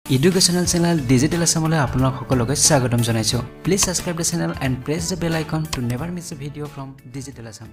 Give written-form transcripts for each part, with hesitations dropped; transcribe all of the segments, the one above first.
Educational channel Digital Assamole আপোনাক সকলোকে স্বাগতম জনাইছো। Please subscribe the channel and press the bell icon to never miss a video from Digital Assam.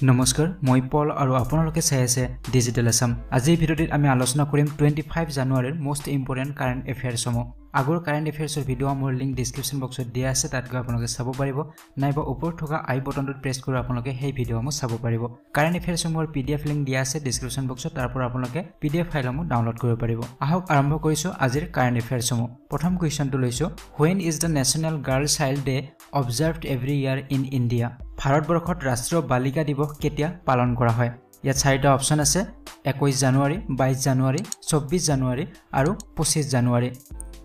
নমস্কাৰ মই পল আৰু আপোনালোকে চাই আছে ডিজিটেল আসাম। আজি এই ভিডিঅ'টিত আমি আলোচনা কৰিম 25 জানুৱাৰীৰ মোষ্ট ইম্পৰ্টেন্ট কাৰেন্ট এফেয়াৰ্স সমূহ। আগৰ কাৰেন্ট এফেয়াৰ্সৰ ভিডিঅ' মোৰ লিংক ডেসক্ৰিপচন বক্সত দিয়া আছে, তাত গৈ আপোনালোকে চাব পাৰিব, নাইবা ওপৰত থকা আই বটনটোত প্ৰেছ কৰি আপোনালোকে সেই ভিডিঅ'সমূহ চাব পাৰিব। কাৰেন্ট এফেয়াৰ্সসমূহৰ পিডিএফ লিংক দিয়া আছে ডেসক্ৰিপচন বক্সত, তাৰ পৰা আপোনালোকে পিডিএফ ফাইলসমূহ ডাউনলোড কৰিব পাৰিব। আহক আৰম্ভ কৰিছো আজিৰ কাৰেন্ট এফেয়াৰ্সসমূহ। প্ৰথম কোৱেশ্চনটো লৈছো, when is the national girl child day observed every year in India? ভাৰতবৰ্ষত ৰাষ্ট্ৰীয় বালিকা দিৱস কেতিয়া পালন কৰা হয়? ইয়াত চাৰিটা অপচন আছে, 21 জানুৱাৰী, 22 জানুৱাৰী, 24 জানুৱাৰী আৰু 25 জানুৱাৰী।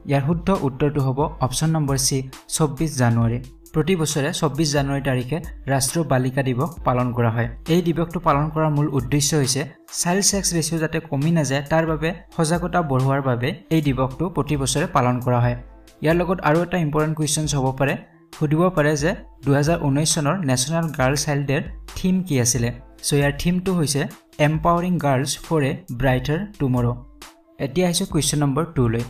ইয়াৰ শুদ্ধ উত্তৰটো হ'ব অপচন নম্বৰ সি, 24 জানুৱাৰী। প্ৰতি বছৰে 24 জানুৱাৰী তাৰিখে ৰাষ্ট্ৰীয় বালিকা দিৱস পালন কৰা হয়। এই দিৱসটো পালন কৰাৰ মূল উদ্দেশ্য হৈছে চাইল্ড সেক্স ৰেচিঅ' যাতে কমি নাযায় তাৰ বাবে সজাগতা বঢ়োৱাৰ বাবে এই দিৱসটো প্ৰতি বছৰে পালন কৰা হয়। ইয়াৰ লগত আৰু এটা ইম্পৰ্টেন্ট কুৱেশ্চন হ'ব পাৰে, সুধিব পাৰে যে 2019 চনৰ নেশ্যনেল গাৰ্ল চাইল্ড ডেৰ থিম কি আছিলে? সো ইয়াৰ থিমটো হৈছে empowering girls for a brighter tomorrow. এতিয়া আহিছো কুৱেশ্চন নম্বৰ 2 লৈ।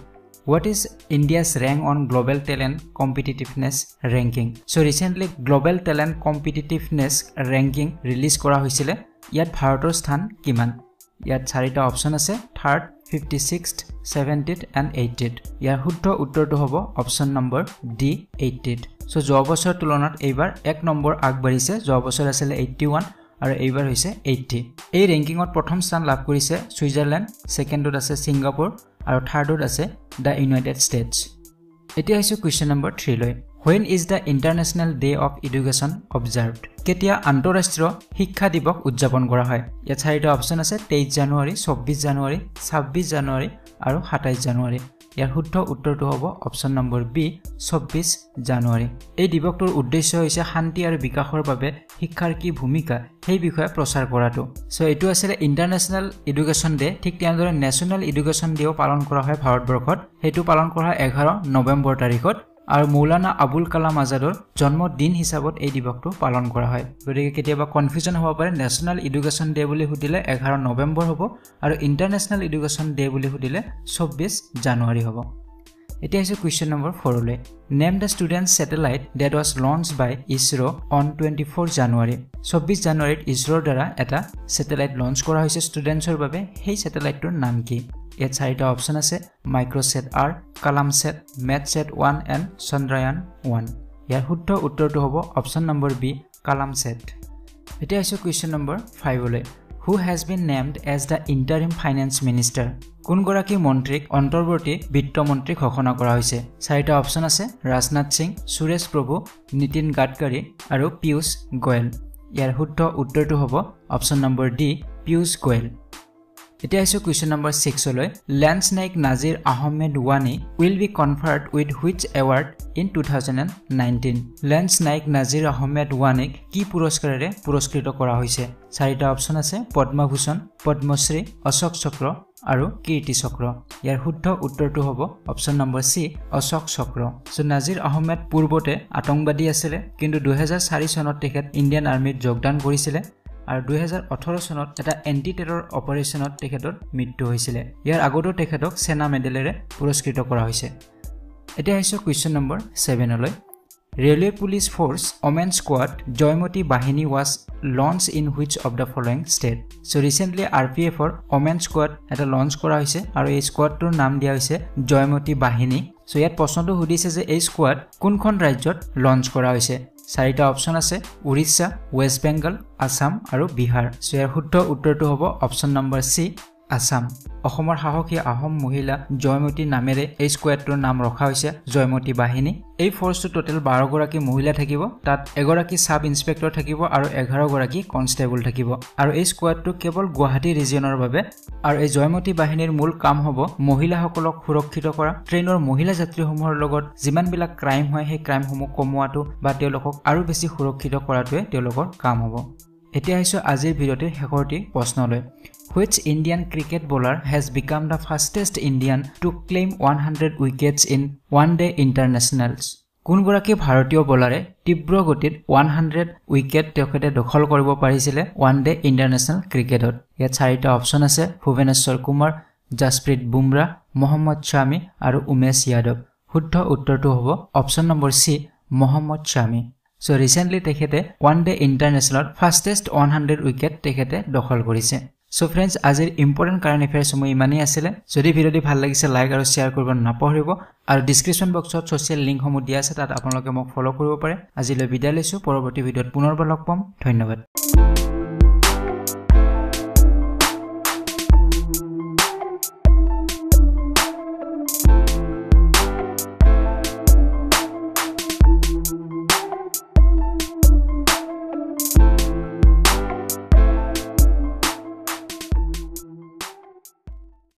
What is India's rank on global talent competitiveness ranking? So recently global talent competitiveness ranking release কৰা হৈছিলে। ইয়াত ভাৰতৰ স্থান কিমান? ইয়াত চাৰিটা অপচন আছে, 3rd, 56th, 70th and 80th। ইয়াৰ শুদ্ধ উত্তৰটো হ'ব option number D, 80th। So যোৱা বছৰৰ তুলনাত এইবাৰ 1 নম্বৰ আগবাঢ়িছে। যোৱা বছৰ আছিল 81 আৰু এইবাৰ হৈছে 80। এই ৰেংকিঙত প্ৰথম স্থান লাভ কৰিছে সুইজাৰলেণ্ড, সেকেণ্ডত আছে ছিংগাপুৰ আৰু থাৰ্ডত আছে দ্য ইউনাইটেড ষ্টেটছ। এতিয়া আহিছো কুৱেশ্চন নম্বৰ 3 লৈ। When is the International Day of Education observed? কেতিয়া আন্তঃৰাষ্ট্ৰীয় শিক্ষা দিৱস উদযাপন কৰা হয়? ইয়াত চাৰিটা অপচন আছে, 23 জানুৱাৰী, 24 জানুৱাৰী, 26 জানুৱাৰী আৰু 27 জানুৱাৰী। ইয়াৰ শুদ্ধ উত্তৰটো হ'ব অপচন নম্বৰ বি, 24 জানুৱাৰী। এই দিৱসটোৰ উদ্দেশ্য হৈছে শান্তি আৰু বিকাশৰ বাবে শিক্ষাৰ কি ভূমিকা সেই বিষয়ে প্ৰচাৰ কৰাটো। সো এইটো আছিল ইণ্টাৰনেশ্যনেল এডুকেশ্যন ডে। ঠিক তেনেদৰে নেশ্যনেল এডুকেশ্যন ডেও পালন কৰা হয় ভাৰতবৰ্ষত। সেইটো পালন কৰা হয় 11 নৱেম্বৰ তাৰিখত আৰু মৌলানা আবুল কালাম আজাদৰ জন্মদিন হিচাপত এই দিৱসটো পালন কৰা হয়। গতিকে কেতিয়াবা কনফিউজন হ'ব পাৰে, নেশ্যনেল এডুকেশ্যন ডে বুলি সুধিলে 11 নৱেম্বৰ হ'ব আৰু ইণ্টাৰনেশ্যনেল এডুকেশ্যন ডে বুলি সুধিলে 24 জানুৱাৰী হ'ব। এতিয়া হৈছে কুৱেশ্চন নম্বৰ 4 লৈ। Name the student satellite that was launch by ISRO on 24 January. 24 জানুৱাৰীত ইছৰৰ দ্বাৰা এটা ছেটেলাইট লঞ্চ কৰা হৈছে ষ্টুডেণ্টছৰ বাবে। সেই ছেটেলাইটটোৰ নাম কি? ইয়াত চাৰিটা অপচন আছে, মাইক্ৰ'ছেট আৰ, কালামছেট, মেটছেট 1 এণ্ড চন্দ্ৰায়ন 1। ইয়াৰ শুদ্ধ উত্তৰটো হ'ব অপচন নম্বৰ বি, কালামছেট। এতিয়া আহিছো কুৱেশ্চন নম্বৰ 5 লৈ। Who has been named as the interim finance minister? কোনগৰাকী মন্ত্ৰীক অন্তৰ্বৰ্তী বিত্তমন্ত্ৰী ঘোষণা কৰা হৈছে? চাৰিটা অপচন আছে, ৰাজনাথ সিং, সুৰেশ প্ৰভু, নীতিন গাডকাৰী আৰু পীয়ুষ গোয়েল। ইয়াৰ শুদ্ধ উত্তৰটো হ'ব option number D, Piyush Goyal. এতিয়া আহিছো কুৱেশ্চন নম্বৰ 6 লৈ। Lance naik Nazir Ahmad Wani will be conferred with which award in 2019? Lance naik Nazir Ahmad ওৱানিক কি পুৰস্কাৰেৰে পুৰস্কৃত কৰা হৈছে? চাৰিটা অপচন আছে, পদ্মভূষণ, পদ্মশ্ৰী, অশোক চক্ৰ আৰু কীৰ্তি চক্ৰ। ইয়াৰ শুদ্ধ উত্তৰটো হ'ব অপচন নম্বৰ সি, অশোক চক্ৰ। সো নাজিৰ আহমেদ পূৰ্বতে আতংকবাদী আছিলে, কিন্তু 2004 চনত তেখেত ইণ্ডিয়ান আৰ্মিত যোগদান কৰিছিলে আৰু 2018 চনত এটা এণ্টি টেৰৰ অপাৰেশ্যনত তেখেতৰ মৃত্যু হৈছিলে। ইয়াৰ আগতো তেখেতক সেনা মেডেলেৰে পুৰস্কৃত কৰা হৈছে। এতিয়া আহিছো কুৱেশ্চন নম্বৰ 7 লৈ। Railway police force women squad Jaymati Bahini was launched in which of the following state? So recently RPFৰ ওমেন স্কোৱাড এটা লঞ্চ কৰা হৈছে আৰু এই স্কোৱাডটোৰ নাম দিয়া হৈছে জয়মতী বাহিনী। সো ইয়াত প্ৰশ্নটো সুধিছে যে এই স্কোৱাড কোনখন ৰাজ্যত লঞ্চ কৰা হৈছে? চাৰিটা অপচন আছে, উৰিষ্যা, ৱেষ্ট বেংগল, আছাম আৰু বিহাৰ। সো ইয়াৰ শুদ্ধ উত্তৰটো হ'ব অপচন নম্বৰ সি, আছাম। অসমৰ সাহসী আহোম মহিলা জয়মতী নামেৰে এই স্কোৱাডটোৰ নাম ৰখা হৈছে জয়মতী বাহিনী। এই ফ'ৰ্চটো টোটেল 12 গৰাকী মহিলা থাকিব, তাত 1 গৰাকী সাব ইন্সপেক্টৰ থাকিব আৰু 11 গৰাকী কনষ্টেবল থাকিব। আৰু এই স্কোৱাডটো কেৱল গুৱাহাটী ৰিজিয়নৰ বাবে। আৰু এই জয়মতী বাহিনীৰ মূল কাম হ'ব মহিলাসকলক সুৰক্ষিত কৰা, ট্ৰেইনৰ মহিলা যাত্ৰীসমূহৰ লগত যিমানবিলাক ক্ৰাইম হয় সেই ক্ৰাইমসমূহ কমোৱাটো বা তেওঁলোকক আৰু বেছি সুৰক্ষিত কৰাটোৱে তেওঁলোকৰ কাম হ'ব। এতিয়া আহিছো আজিৰ ভিডিঅ'টিৰ শেষৰটি প্ৰশ্নলৈ। Which Indian cricket bowler has become the fastest Indian to claim 100 wickets in one-day internationals? কোনগৰাকী ভাৰতীয় বলাৰে তীব্ৰ গতিত 100 উইকেট তেখেতে দখল কৰিব পাৰিছিলে ওৱান ডে ইন্টাৰনেশ্যনেল ক্ৰিকেটত? ইয়াত চাৰিটা অপচন আছে, ভুৱনেশ্বৰ কুমাৰ, জাসপ্ৰীত বুমৰা, মোহাম্মদ শামি আৰু উমেশ যাদৱ। শুদ্ধ উত্তৰটো হ'ব অপচন নম্বৰ সি মোহাম্মদ শামি। সো ৰিসেন্টলি তেখেতে ওয়ান ডে ইন্টাৰনেশনালত ফাস্টেষ্ট 100 উইকেট তেখেতে দখল কৰিছে। সো ফ্ৰেন্ডস আজিৰ ইম্পৰ্টেন্ট কাৰেন্ট এফেয়াৰ্স সময় ইমানেই আছিলে। যদি ভিডিওটি ভাল লাগিছে লাইক আৰু শেয়াৰ কৰিব নাপাহৰিব আৰু ডেসক্ৰিপচন বক্সত সোশ্যাল লিংক সমূহ দিয়া আছে তাত আপোনালোকে মোক ফলো কৰিব পাৰে। আজিলৈ বিদায় লৈছো, পৰৱৰ্তী ভিডিঅত পুনৰ লগ পাম। ধন্যবাদ।